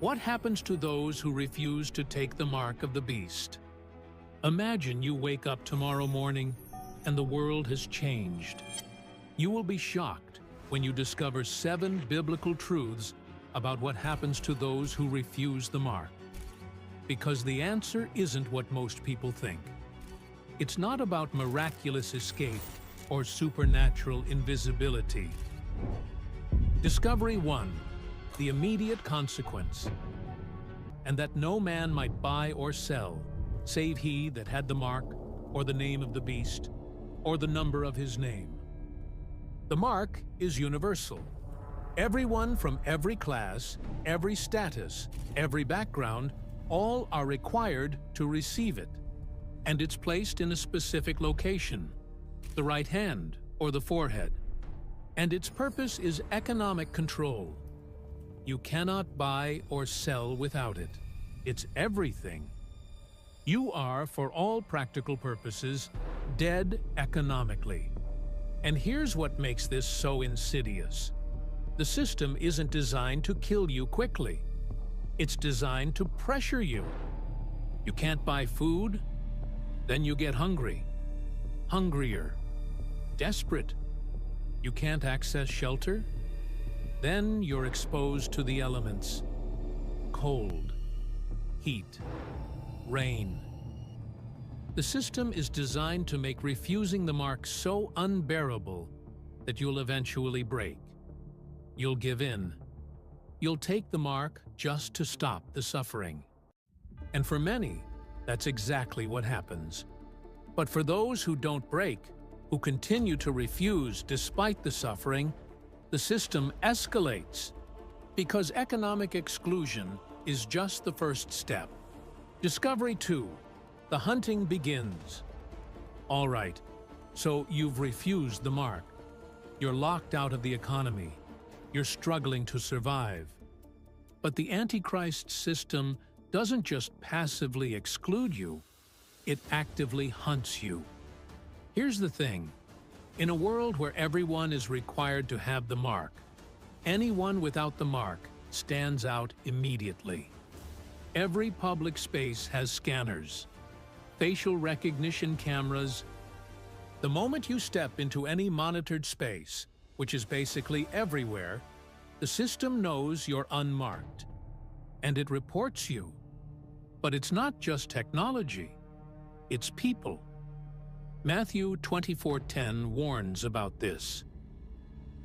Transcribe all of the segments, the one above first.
What happens to those who refuse to take the mark of the beast? Imagine you wake up tomorrow morning and the world has changed. You will be shocked when you discover 7 biblical truths about what happens to those who refuse the mark. Because the answer isn't what most people think. It's not about miraculous escape or supernatural invisibility. Discovery 1. The immediate consequence. And that no man might buy or sell, save he that had the mark, or the name of the beast, or the number of his name. The mark is universal. Everyone from every class, every status, every background, all are required to receive it. And it's placed in a specific location, the right hand or the forehead. And its purpose is economic control. You cannot buy or sell without it. It's everything. You are, for all practical purposes, dead economically. And here's what makes this so insidious. The system isn't designed to kill you quickly. It's designed to pressure you. You can't buy food, then you get hungry, hungrier, desperate. You can't access shelter, then you're exposed to the elements. Cold, heat, rain. The system is designed to make refusing the mark so unbearable that you'll eventually break. You'll give in. You'll take the mark just to stop the suffering. And for many, that's exactly what happens. But for those who don't break, who continue to refuse despite the suffering, the system escalates. Because economic exclusion is just the first step. Discovery 2. The hunting begins. All right, so you've refused the mark. You're locked out of the economy. You're struggling to survive. But the Antichrist system doesn't just passively exclude you, it actively hunts you. Here's the thing. In a world where everyone is required to have the mark, anyone without the mark stands out immediately. Every public space has scanners, facial recognition cameras. The moment you step into any monitored space, which is basically everywhere, the system knows you're unmarked, and it reports you. But it's not just technology, it's people. Matthew 24:10 warns about this.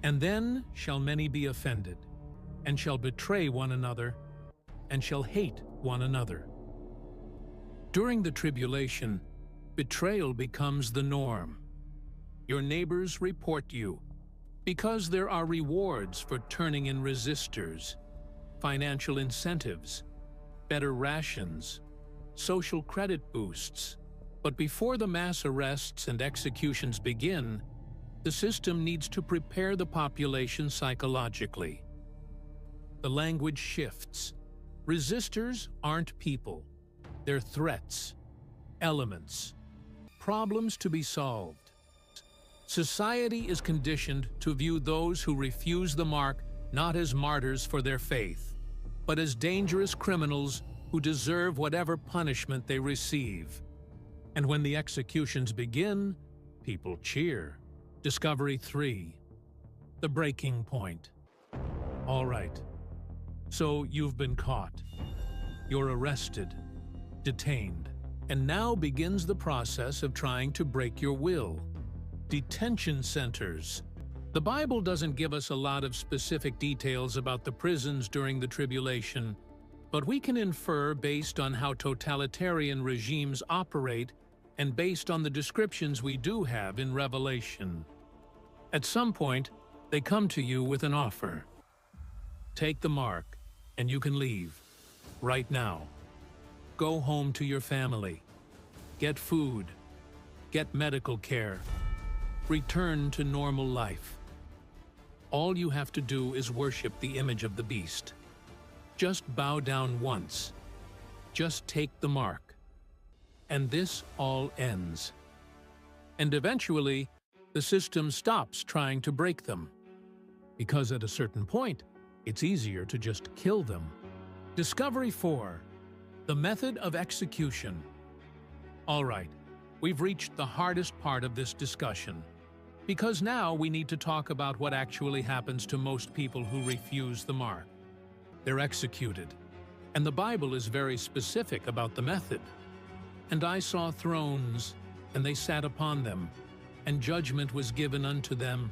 And then shall many be offended, and shall betray one another, and shall hate one another. During the tribulation, betrayal becomes the norm. Your neighbors report you, because there are rewards for turning in resistors, financial incentives, better rations, social credit boosts. But before the mass arrests and executions begin, the system needs to prepare the population psychologically. The language shifts. Resistors aren't people. They're threats, elements, problems to be solved. Society is conditioned to view those who refuse the mark not as martyrs for their faith, but as dangerous criminals who deserve whatever punishment they receive. And when the executions begin, people cheer. Discovery 3. The breaking point. All right. So you've been caught. You're arrested, detained, and now begins the process of trying to break your will. Detention centers. The Bible doesn't give us a lot of specific details about the prisons during the tribulation, but we can infer based on how totalitarian regimes operate and based on the descriptions we do have in Revelation. At some point, they come to you with an offer. Take the mark, and you can leave. Right now. Go home to your family. Get food. Get medical care. Return to normal life. All you have to do is worship the image of the beast. Just bow down once. Just take the mark. And this all ends. And eventually, the system stops trying to break them. Because at a certain point, it's easier to just kill them. Discovery 4. The method of execution. All right, we've reached the hardest part of this discussion, because now we need to talk about what actually happens to most people who refuse the mark. They're executed, and the Bible is very specific about the method. And I saw thrones, and they sat upon them, and judgment was given unto them.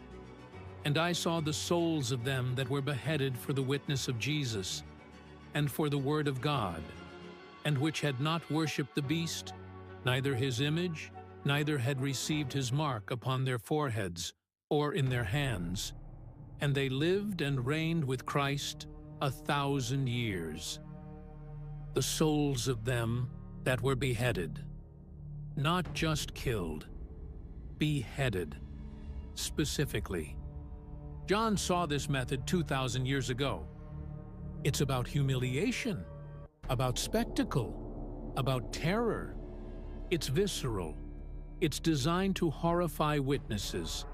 And I saw the souls of them that were beheaded for the witness of Jesus, and for the word of God, and which had not worshipped the beast, neither his image, neither had received his mark upon their foreheads or in their hands. And they lived and reigned with Christ 1,000 years. The souls of them that were beheaded, not just killed, beheaded, specifically. John saw this method 2,000 years ago. It's about humiliation, about spectacle, about terror. It's visceral. It's designed to horrify witnesses.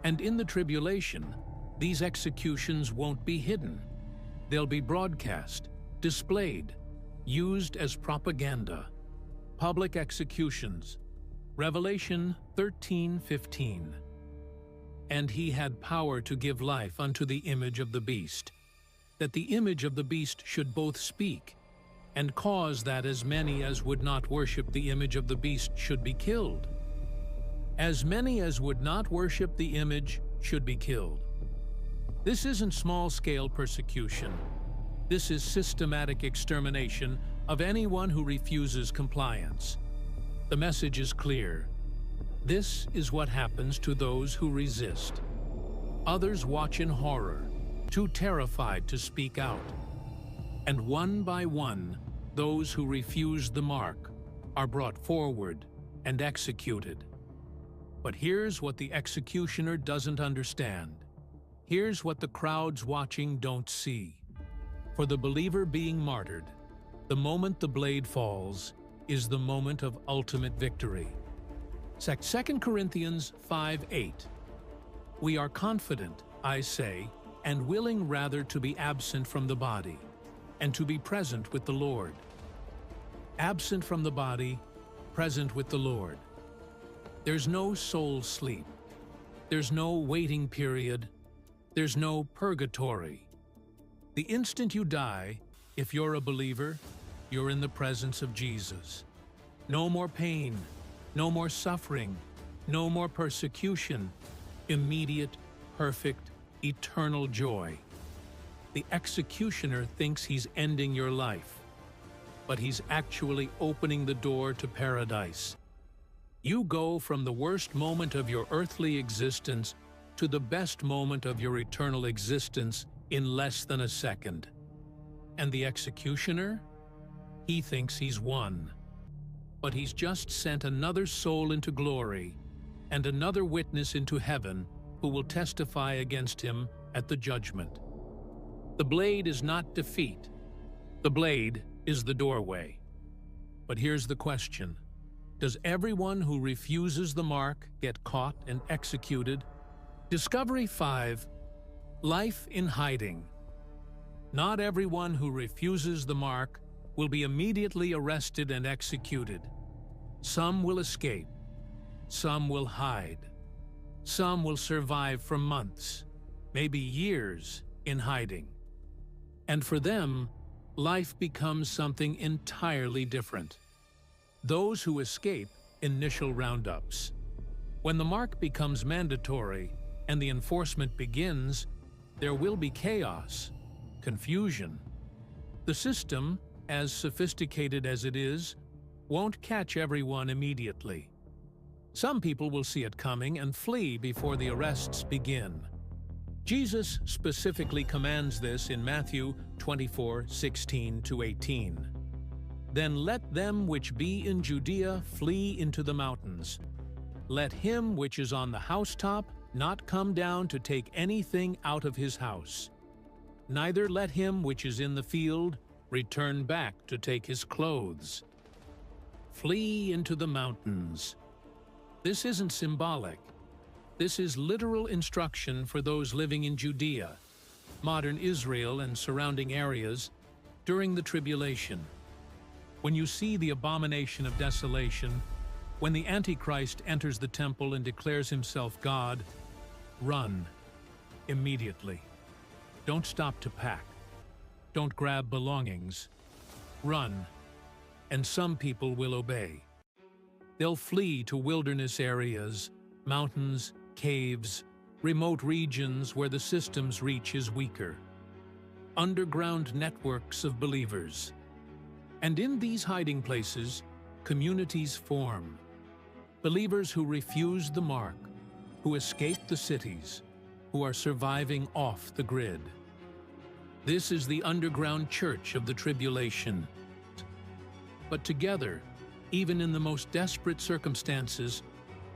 And in the tribulation, these executions won't be hidden. They'll be broadcast, displayed, used as propaganda. Public executions. Revelation 13:15. And he had power to give life unto the image of the beast, that the image of the beast should both speak, and cause that as many as would not worship the image of the beast should be killed. As many as would not worship the image should be killed. This isn't small-scale persecution. This is systematic extermination of anyone who refuses compliance. The message is clear. This is what happens to those who resist. Others watch in horror, too terrified to speak out. And one by one, those who refuse the mark are brought forward and executed. But here's what the executioner doesn't understand. Here's what the crowds watching don't see. For the believer being martyred, the moment the blade falls is the moment of ultimate victory. 2 Corinthians 5:8. We are confident, I say, and willing rather to be absent from the body, and to be present with the Lord. Absent from the body, present with the Lord. There's no soul sleep. There's no waiting period. There's no purgatory. The instant you die, if you're a believer, you're in the presence of Jesus. No more pain, no more suffering, no more persecution. Immediate, perfect, eternal joy. The executioner thinks he's ending your life, but he's actually opening the door to paradise. You go from the worst moment of your earthly existence to the best moment of your eternal existence in less than a second. And the executioner? He thinks he's won. But he's just sent another soul into glory and another witness into heaven who will testify against him at the judgment. The blade is not defeat. The blade is the doorway. But here's the question. Does everyone who refuses the mark get caught and executed? Discovery 5. Life in hiding. Not everyone who refuses the mark will be immediately arrested and executed. Some will escape. Some will hide. Some will survive for months, maybe years, in hiding. And for them, life becomes something entirely different. Those who escape initial roundups. When the mark becomes mandatory and the enforcement begins, there will be chaos, confusion. The system, as sophisticated as it is, won't catch everyone immediately. Some people will see it coming and flee before the arrests begin. Jesus specifically commands this in Matthew 24:16-18. Then let them which be in Judea flee into the mountains. Let him which is on the housetop not come down to take anything out of his house. Neither let him which is in the field return back to take his clothes. Flee into the mountains. This isn't symbolic. This is literal instruction for those living in Judea, modern Israel and surrounding areas, During the tribulation, when you see the abomination of desolation, when the Antichrist enters the temple and declares himself God, run immediately. Don't stop to pack. Don't grab belongings. Run, and some people will obey. They'll flee to wilderness areas, mountains, caves, remote regions where the system's reach is weaker. Underground networks of believers. And in these hiding places, communities form. Believers who refuse the mark, who escape the cities, who are surviving off the grid. This is the underground church of the tribulation. But together, even in the most desperate circumstances,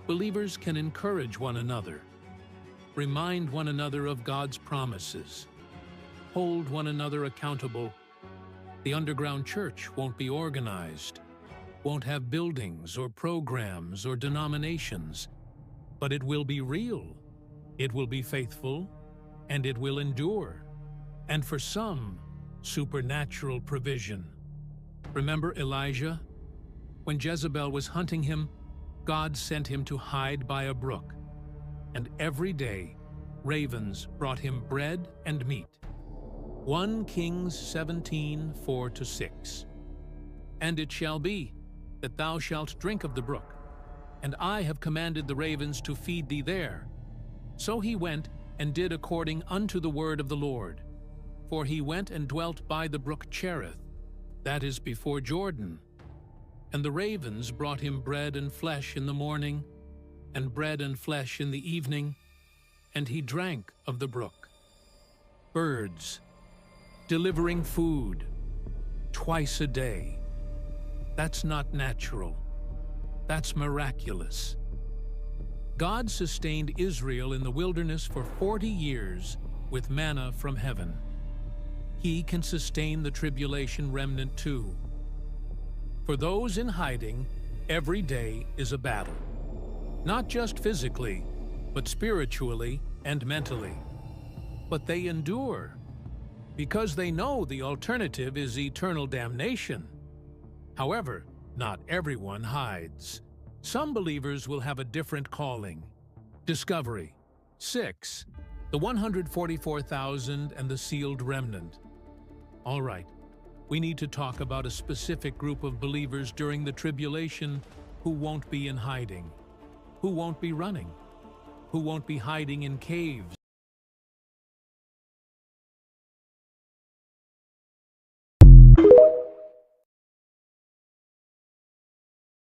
believers can encourage one another, remind one another of God's promises, hold one another accountable. The underground church won't be organized, won't have buildings or programs or denominations, but it will be real, it will be faithful, and it will endure. And for some, supernatural provision. Remember Elijah? When Jezebel was hunting him, God sent him to hide by a brook, and every day ravens brought him bread and meat. 1 Kings 17, 4-6. And it shall be, that thou shalt drink of the brook, and I have commanded the ravens to feed thee there. So he went and did according unto the word of the Lord. For he went and dwelt by the brook Cherith, that is before Jordan. And the ravens brought him bread and flesh in the morning, and bread and flesh in the evening, and he drank of the brook. Birds, delivering food, twice a day. That's not natural. That's miraculous. God sustained Israel in the wilderness for 40 years with manna from heaven. He can sustain the tribulation remnant too. For those in hiding, every day is a battle. Not just physically, but spiritually and mentally. But they endure, because they know the alternative is eternal damnation. However, not everyone hides. Some believers will have a different calling. Discovery 6. The 144,000 and the sealed remnant. All right, we need to talk about a specific group of believers during the tribulation who won't be in hiding, who won't be running, who won't be hiding in caves